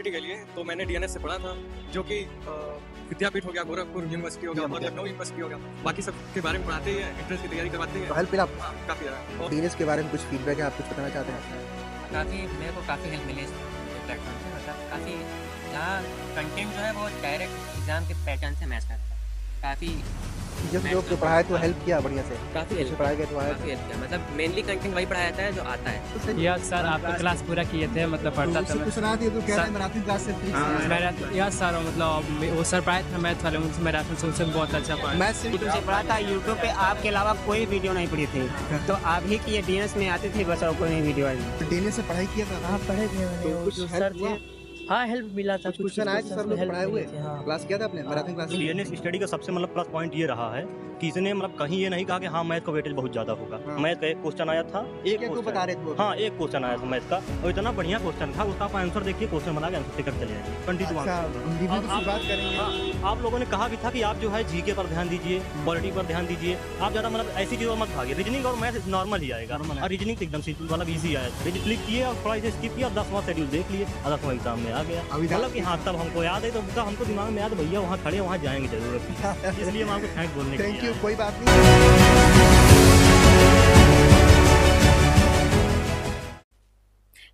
University के लिए, तो मैंने डीएनएस से पढ़ा था, जो कि विद्यापीठ हो गया, गोरखपुर यूनिवर्सिटी हो गया और लखनऊ यूनिवर्सिटी हो गया, बाकी सब के बारे में पढ़ाते हैं, एंट्रेंस की तैयारी करवाते हैं। हेल्प मिला आपको? हाँ, काफ़ी ज़्यादा। और डीएनएस के बारे में कुछ फीडबैक है, आप कुछ बताना चाहते हैं? मेरे को काफ़ी हेल्प मिली इस प्लेटफॉर्म से, मतलब काफ़ी यहाँ कंटेंट जो है वो डायरेक्ट एग्जाम के पैटर्न से मैच करता है। काफ़ी जब जो पढ़ाया तो हेल्प किया बढ़िया से, काफ़ी जैसे पढ़ाया गया तो आया। काफ़ी हेल्प किया, मतलब मेनली कंटेंट वही पढ़ाया जाता है जो आता है। या सर आपका क्लास पूरा किए थे, मतलब पढ़ता था कुछ सुना दिए तो कह रहे हैं मैराथन क्लास से मैं। या सर मतलब वो सर पढ़ाए थे मैथ वाले, उनसे मैराथन से उनसे बहुत अच्छा पढ़ा। मैथ से यूट्यूब से पढ़ा था, यूट्यूब पे आपके अलावा कोई वीडियो नहीं पड़ी थी, तो आप ही की डीएनएस में आती थी बस, और कोई नहीं वीडियो आई। डीएनएस से पढ़ाई किया था? हाँ पढ़े थे मैंने, वो जो सर थे। हाँ हेल्प मिला था, कुछ क्वेश्चन आए थे सर लोग पढ़ाए हुए? क्लास किया था आपने मैराथन क्लास? डीएनएस स्टडी का सबसे मतलब प्लस पॉइंट ये रहा है कि इसने मतलब कहीं ये नहीं कहा कि हाँ मैथ का वेटेज बहुत ज्यादा होगा। मैथ का एक क्वेश्चन आया था, एक बता रहे थे। हाँ एक क्वेश्चन आया था मैथ का, और इतना बढ़िया क्वेश्चन था, उसका आप आंसर देखिए, क्वेश्चन बना के आंसर टिकट चले जाएंगे 22 बात करेंगे। आप लोगों ने कहा भी था कि आप जो है जीके पर ध्यान दीजिए, पॉलिटी पर ध्यान दीजिए, आप ज्यादा मतलब ऐसी चीजों मत भागिए। रीजनिंग और मैथ नॉर्मल ही आएगा, और रीजनिंग एकदम सिंपल वाला इजी आया था। क्लिक किए और थोड़ा इसे स्किप किया, 10वां शेड्यूल देख लिए, 10वां एग्जाम में आ गया। मतलब कि हाँ तब हमको याद है, तो उसका हमको दिमाग में याद, भैया वहाँ खड़े वहाँ जाएंगे जरूर, इसलिए हम आपको थैंक बोलने। थैंक यू, कोई बात नहीं।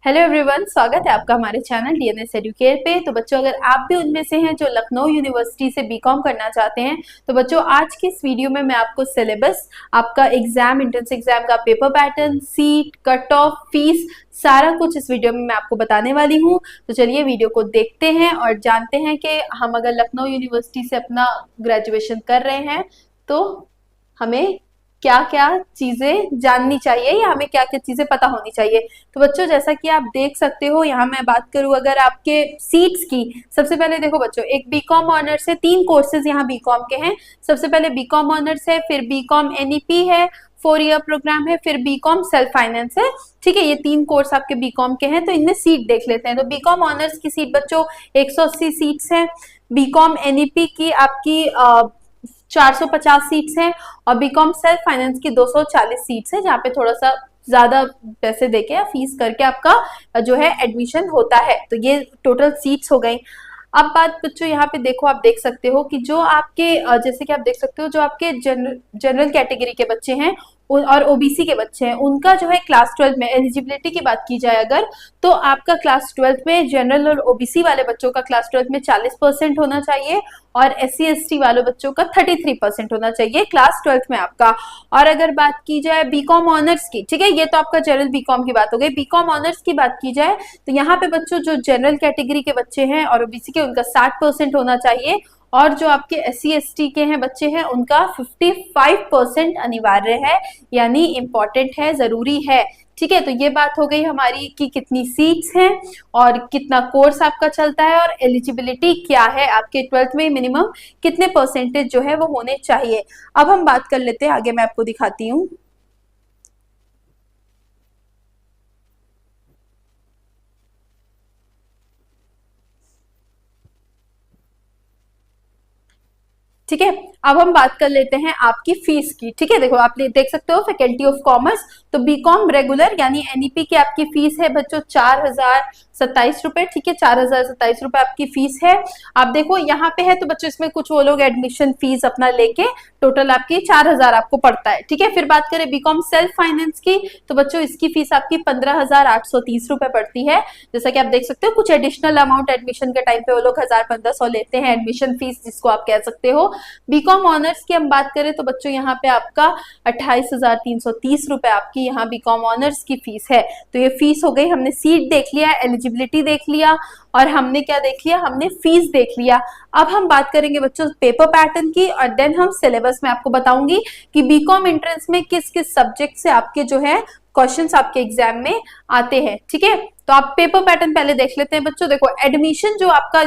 हेलो एवरीवन, स्वागत है आपका हमारे चैनल डीएनएस एडुकेट पे। तो बच्चों, अगर आप भी उनमें से हैं जो लखनऊ यूनिवर्सिटी से बीकॉम करना चाहते हैं, तो बच्चों आज की इस वीडियो में मैं आपको सिलेबस, आपका एग्जाम, एंट्रेंस एग्जाम का paper pattern, seat, cut off, fees, सारा कुछ इस वीडियो में मैं आपको बताने वाली हूँ। तो चलिए वीडियो को देखते हैं और जानते हैं कि हम अगर लखनऊ यूनिवर्सिटी से अपना ग्रेजुएशन कर रहे हैं तो हमें क्या क्या चीजें जाननी चाहिए या हमें क्या क्या चीजें पता होनी चाहिए। तो बच्चों, जैसा कि आप देख सकते हो, यहाँ मैं बात करूँ अगर आपके सीट्स की, सबसे पहले देखो बच्चों, एक बीकॉम ऑनर्स है, 3 कोर्सेज यहाँ बीकॉम के हैं। सबसे पहले बीकॉम ऑनर्स है, फिर बीकॉम एनईपी है, 4 ईयर प्रोग्राम है, फिर बीकॉम सेल्फ फाइनेंस है। ठीक है, ये 3 कोर्स आपके बीकॉम के हैं। तो इनमें सीट देख लेते हैं। तो बीकॉम ऑनर्स की सीट बच्चों 180 सीट्स हैं, बीकॉम एनईपी की आपकी 450 सीट्स हैं, और बीकॉम सेल्फ फाइनेंस की 240 सीट्स हैं, जहाँ पे थोड़ा सा ज्यादा पैसे देके या फीस करके आपका जो है एडमिशन होता है। तो ये टोटल सीट्स हो गई। अब बात बच्चों यहाँ पे देखो, आप देख सकते हो कि जो आपके जैसे कि आप देख सकते हो, जो आपके जनरल कैटेगरी के बच्चे हैं और ओबीसी के बच्चे हैं, उनका जो है क्लास 12 में एलिजिबिलिटी की बात की जाए अगर, तो आपका क्लास 12 में जनरल और ओबीसी वाले बच्चों का क्लास 12 में 40% होना चाहिए, और एससी एसटी वाले बच्चों का 33% होना चाहिए क्लास 12 में आपका। और अगर बात की जाए बीकॉम ऑनर्स की, ठीक है, ये तो आपका जनरल बीकॉम की बात हो गई। बीकॉम ऑनर्स की बात की जाए तो यहाँ पे बच्चों जो जनरल कैटेगरी के बच्चे हैं और ओबीसी के, उनका 60% होना चाहिए, और जो आपके एससी एसटी के हैं बच्चे हैं उनका 55% अनिवार्य है, यानी इंपॉर्टेंट है, जरूरी है। ठीक है, तो ये बात हो गई हमारी कि कितनी सीट्स हैं और कितना कोर्स आपका चलता है, और एलिजिबिलिटी क्या है, आपके 12th में मिनिमम कितने परसेंटेज जो है वो होने चाहिए। अब हम बात कर लेते हैं आगे, मैं आपको दिखाती हूँ। ठीक है, अब हम बात कर लेते हैं आपकी फीस की। ठीक है, देखो आप देख सकते हो फैकल्टी ऑफ कॉमर्स, तो बीकॉम रेगुलर यानी एनईपी की आपकी फीस है बच्चों 4027 रुपए। ठीक है, 4027 रुपए आपकी फीस है। आप देखो यहाँ पे है, तो बच्चों इसमें कुछ वो लोग एडमिशन फीस अपना लेके टोटल आपकी 4000 आपको पड़ता है। ठीक है, फिर बात करें बीकॉम सेल्फ फाइनेंस की, तो बच्चों इसकी फीस आपकी 15,830 रुपए पड़ती है। जैसा कि आप देख सकते हो, कुछ एडिशनल अमाउंट एडमिशन के टाइम पे वो लोग 1000-1500 लेते हैं एडमिशन फीस, जिसको आप कह सकते हो। बीकॉम ऑनर्स की हम बात करें तो बच्चों यहाँ पे आपका 28,330 रुपए आपकी यहाँ बीकॉम ऑनर्स की फीस है। तो ये फीस हो गई, हमने सीट देख लिया, एलिजिबिलिटी देख लिया, और हमने क्या देख लिया, हमने फीस देख लिया। अब हम बात करेंगे बच्चों पेपर पैटर्न की, और देन हम सिलेबस में आपको बताऊंगी कि बीकॉम एंट्रेंस में किस किस सब्जेक्ट से आपके जो है क्वेश्चंस आपके एग्जाम में आते हैं। ठीक है, तो आप पेपर पैटर्न पहले देख लेते हैं बच्चों। देखो एडमिशन जो आपका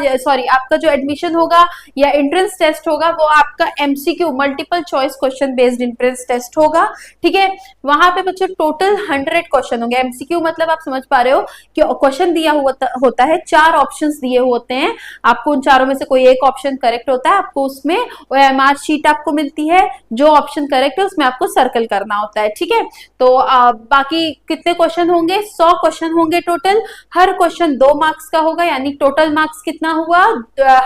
आपका जो एडमिशन होगा या एंट्रेंस टेस्ट होगा, वो आपका MCQ multiple choice question based entrance test होगा। ठीक है, वहां पे बच्चों टोटल 100 क्वेश्चन होंगे। एमसीक्यू मतलब आप समझ पा रहे हो कि क्वेश्चन दिया हुआ होता है 4 ऑप्शंस दिए होते हैं, आपको उन चारों में से कोई एक ऑप्शन करेक्ट होता है, आपको उसमें OMR शीट आपको मिलती है, जो ऑप्शन करेक्ट है उसमें आपको सर्कल करना होता है, ठीक है। तो बाकी कितने क्वेश्चन होंगे, 100 क्वेश्चन होंगे टोटल, हर क्वेश्चन 2 मार्क्स का होगा, यानी टोटल मार्क्स कितना हुआ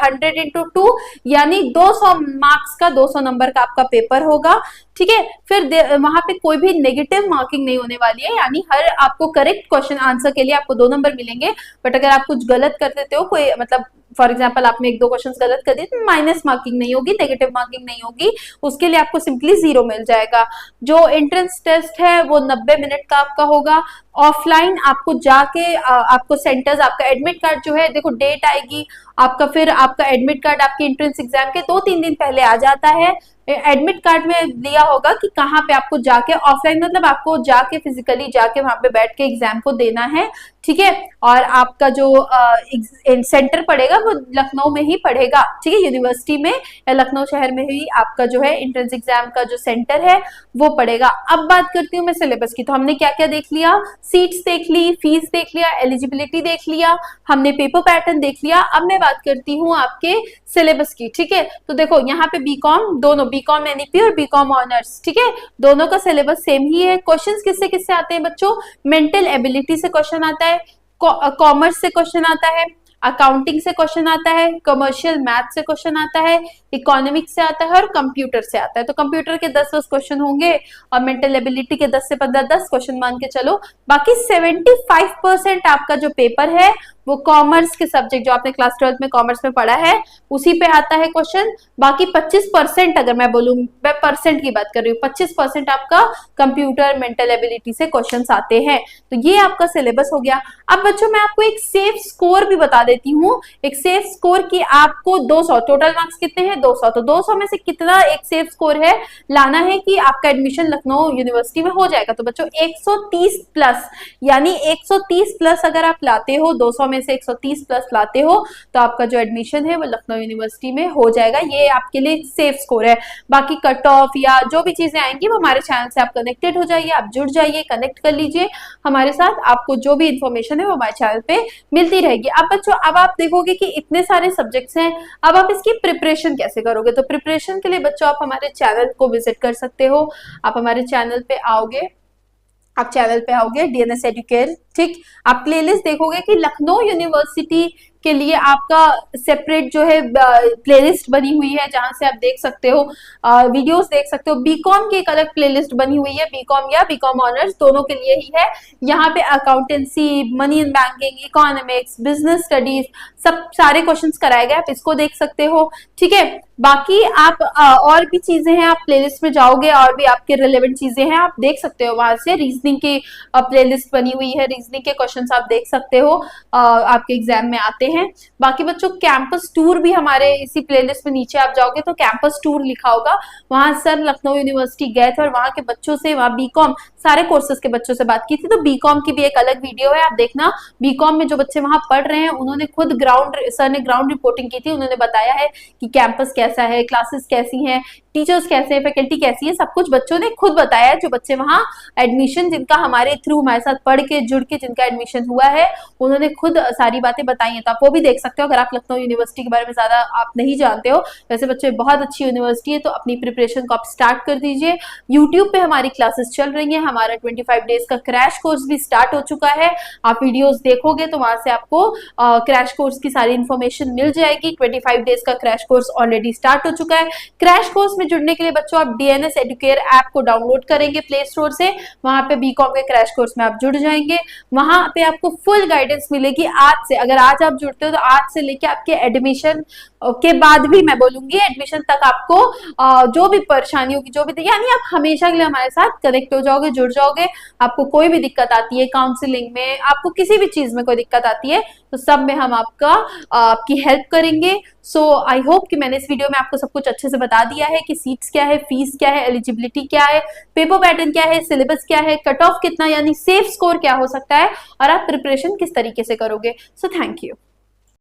100 into 2 यानी 200 मार्क्स का 200 नंबर का आपका पेपर होगा, ठीक है। फिर वहां पे कोई भी नेगेटिव मार्किंग नहीं होने वाली है, यानी हर आपको करेक्ट क्वेश्चन आंसर के लिए आपको 2 नंबर मिलेंगे, बट अगर आप कुछ गलत कर देते हो, कोई मतलब फॉर एग्जाम्पल आपने 1-2 क्वेश्चन गलत कर दिए तो माइनस मार्किंग नहीं होगी, नेगेटिव मार्किंग नहीं होगी, उसके लिए आपको सिंपली 0 मिल जाएगा। जो एंट्रेंस टेस्ट है वो 90 मिनट का आपका होगा, ऑफलाइन आपको जाके आपको सेंटर्स, आपका एडमिट कार्ड जो है, देखो डेट आएगी आपका, फिर आपका एडमिट कार्ड आपके एंट्रेंस एग्जाम के 2-3 दिन पहले आ जाता है। एडमिट कार्ड में दिया होगा कि कहाँ पे आपको जाके, ऑफलाइन मतलब आपको जाके फिजिकली जाके वहां पे बैठ के एग्जाम को देना है, ठीक है। और आपका जो सेंटर पड़ेगा वो लखनऊ में ही पड़ेगा, ठीक है, यूनिवर्सिटी में या लखनऊ शहर में ही आपका जो है एंट्रेंस एग्जाम का जो सेंटर है वो पड़ेगा। अब बात करती हूँ मैं सिलेबस की। तो हमने क्या क्या देख लिया, सीट्स देख ली, फीस देख लिया, एलिजिबिलिटी देख लिया, हमने पेपर पैटर्न देख लिया। अब मैं बात करती हूँ आपके सिलेबस की, ठीक है। तो देखो यहाँ पे बीकॉम, दोनों बीकॉम एनईपी और बीकॉम ऑनर्स, ठीक है, दोनों का सिलेबस सेम ही है। क्वेश्चंस किससे किससे आते हैं बच्चों, मेंटल एबिलिटी से क्वेश्चन आता है, कॉमर्स से क्वेश्चन आता है, अकाउंटिंग से क्वेश्चन आता है, कमर्शियल मैथ से क्वेश्चन आता है, इकोनॉमिक्स से आता है और कंप्यूटर से आता है। तो कंप्यूटर के 10 क्वेश्चन होंगे और मेंटल एबिलिटी के 10 से 15 10 क्वेश्चन मान के चलो। बाकी 75% आपका जो पेपर है वो कॉमर्स के सब्जेक्ट, जो आपने क्लास 12 में कॉमर्स में पढ़ा है उसी पे आता है क्वेश्चन। बाकी 25%, अगर मैं बोलूं, मैं परसेंट की बात कर रही हूँ, 25% आपका कंप्यूटर मेंटल एबिलिटी से क्वेश्चंस आते हैं। तो ये आपका सिलेबस हो गया। अब बच्चों मैं आपको एक सेफ स्कोर भी बता देती हूँ, एक सेफ स्कोर की आपको 200, टोटल मार्क्स कितने हैं 200, तो 200 में से कितना एक सेफ स्कोर है लाना है कि आपका एडमिशन लखनऊ यूनिवर्सिटी में हो जाएगा। तो बच्चों 130 प्लस, यानी 130 प्लस अगर आप लाते हो, 200 में से 130 प्लस लाते हो तो आपका जो एडमिशन है वो लखनऊ यूनिवर्सिटी में हो जाएगा। ये आपके लिए सेफ स्कोर है। बाकी कट ऑफ या जो भी चीजें आएंगी वो हमारे चैनल से आप कनेक्टेड हो जाइए, आप जुड़ जाइए, कनेक्ट कर लीजिए हमारे साथ, आपको जो भी इंफॉर्मेशन है वो हमारे चैनल पे मिलती रहेगी। अब बच्चों अब आप देखोगे कि इतने सारे सब्जेक्ट्स हैं, अब आप इसकी प्रिपरेशन कैसे करोगे। तो प्रिपरेशन के लिए बच्चों आप हमारे चैनल को विजिट कर सकते हो। आप हमारे चैनल पे आओगे, आप चैनल पे आओगे DNS एडुकेयर, ठीक, आप प्लेलिस्ट देखोगे कि लखनऊ यूनिवर्सिटी के लिए आपका सेपरेट जो है प्लेलिस्ट बनी हुई है, जहां से आप देख सकते हो, वीडियोस देख सकते हो। बीकॉम की एक अलग प्लेलिस्ट बनी हुई है, बीकॉम या बीकॉम ऑनर्स दोनों के लिए ही है। यहाँ पे accountancy, money and banking, economics, business studies, सब सारे क्वेश्चंस कराए गए, आप इसको देख सकते हो, ठीक है। बाकी आप और भी चीजें हैं, आप प्लेलिस्ट में जाओगे और भी आपके रिलेवेंट चीजें हैं, आप देख सकते हो वहां से। रीजनिंग की प्लेलिस्ट बनी हुई है, रीजनिंग के क्वेश्चंस आप देख सकते हो, आपके एग्जाम में आते हैं। बाकी बच्चों कैंपस टूर भी हमारे इसी प्लेलिस्ट में, नीचे आप जाओगे तो कैंपस टूर लिखा होगा, वहां सर लखनऊ यूनिवर्सिटी गए थे और वहां के बच्चों से, वहां बीकॉम सारे कोर्सेज के बच्चों से बात की थी। तो बीकॉम की भी एक अलग वीडियो है, आप देखना। बीकॉम में जो बच्चे वहां पढ़ रहे हैं उन्होंने खुद सर ने ग्राउंड रिपोर्टिंग की थी, उन्होंने बताया है कि कैंपस कैसा है, क्लासेस कैसी हैं, टीचर्स कैसे हैं, फैकल्टी कैसी है, सब कुछ बच्चों ने खुद बताया है। जो बच्चे वहां एडमिशन, जिनका हमारे थ्रू, हमारे साथ पढ़ के जुड़ के जिनका एडमिशन हुआ है, उन्होंने खुद सारी बातें बताई हैं। तो आप वो भी देख सकते हो अगर आप लखनऊ यूनिवर्सिटी के बारे में ज्यादा आप नहीं जानते हो। वैसे बच्चे बहुत अच्छी यूनिवर्सिटी है, तो अपनी प्रिपरेशन को आप स्टार्ट कर दीजिए। यूट्यूब पे हमारी क्लासेस चल रही हैं, हमारा 25 डेज का क्रैश कोर्स भी स्टार्ट हो चुका है। आप वीडियोस देखोगे तो वहां से आपको क्रैश कोर्स की सारी इंफॉर्मेशन मिल जाएगी। 25 डेज का क्रैश कोर्स ऑलरेडी स्टार्ट हो चुका है। क्रैश कोर्स में जुड़ने के लिए बच्चों आप DNS एडुकेयर ऐप को डाउनलोड करेंगे प्ले स्टोर से, वहां पे बीकॉम के क्रैश कोर्स में आप जुड़ जाएंगे। वहां पे आपको फुल गाइडेंस मिलेगी आज से, अगर आज आप जुड़ते हो तो आज से लेके आपके एडमिशन के बाद भी, मैं बोलूंगी एडमिशन तक, आपको जो भी परेशानी होगी, जो भी, यानी आप हमेशा के लिए हमारे साथ कनेक्ट हो जाओगे, जुड़ जाओगे। आपको कोई भी दिक्कत आती है काउंसलिंग में, आपको किसी भी चीज में कोई दिक्कत आती है तो सब में हम आपकी हेल्प करेंगे। सो आई होप कि मैंने इस वीडियो में आपको सब कुछ अच्छे से बता दिया है कि सीट्स क्या है, फीस क्या है, एलिजिबिलिटी क्या है, पेपर पैटर्न क्या है, सिलेबस क्या है, कट ऑफ कितना, यानी सेफ स्कोर क्या हो सकता है, और आप प्रिपरेशन किस तरीके से करोगे। So thank you.